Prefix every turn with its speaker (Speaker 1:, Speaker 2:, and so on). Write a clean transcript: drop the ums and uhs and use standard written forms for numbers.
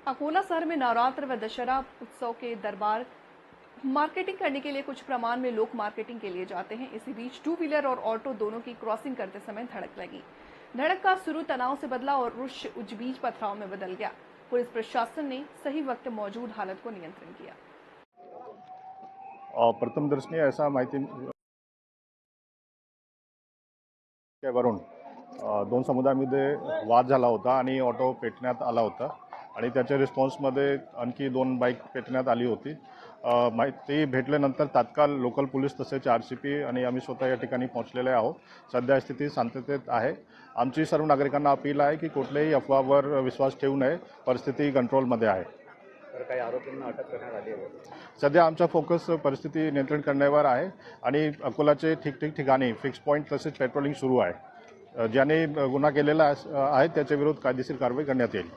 Speaker 1: अकोला शहर में नवरात्र व दशहरा उत्सव के दरबार मार्केटिंग करने के लिए कुछ प्रमाण में लोग मार्केटिंग के लिए जाते हैं। इसी बीच टू व्हीलर और ऑटो दोनों की क्रॉसिंग करते समय धड़क लगी। धड़क का शुरू तनाव से बदला और उस बीच पथराव में बदल गया। पुलिस प्रशासन ने सही वक्त मौजूद हालत को नियंत्रण किया।
Speaker 2: प्रथमदर्शनी ऐसा माहिती वरून दोन समुदायामध्ये वाद झाला होता आणि ऑटो पेटण्यात आला होता आणि त्याच्या रिस्पॉन्समध्ये आणखी 2 बाईक पेटण्यात आली होती। माहिती भेटल्यानंतर तात्काळ लोकल पोलीस तसेच आरसीपी आणि आम्ही स्वतः या ठिकाणी पोहोचलेले आहोत। सध्या स्थिती शांततेत आहे। आमची सर्व नागरिकांना अपील आहे की कुठल्याही अफवावर विश्वास ठेवू नये। परिस्थिती कंट्रोलमध्ये आहे।
Speaker 3: तर काही आरोपींना अटक करण्यात आली आहे।
Speaker 2: सध्या आमचा फोकस परिस्थिती नियंत्रण करण्यावर आहे आणि अकोलाचे ठिकठिकाणी फिक्स पॉईंट तसेच पेट्रोलिंग सुरू आहे। ज्याने गुन्हा केलेला आहे त्याच्या विरोधात कायदेशीर कारवाई करण्यात येईल।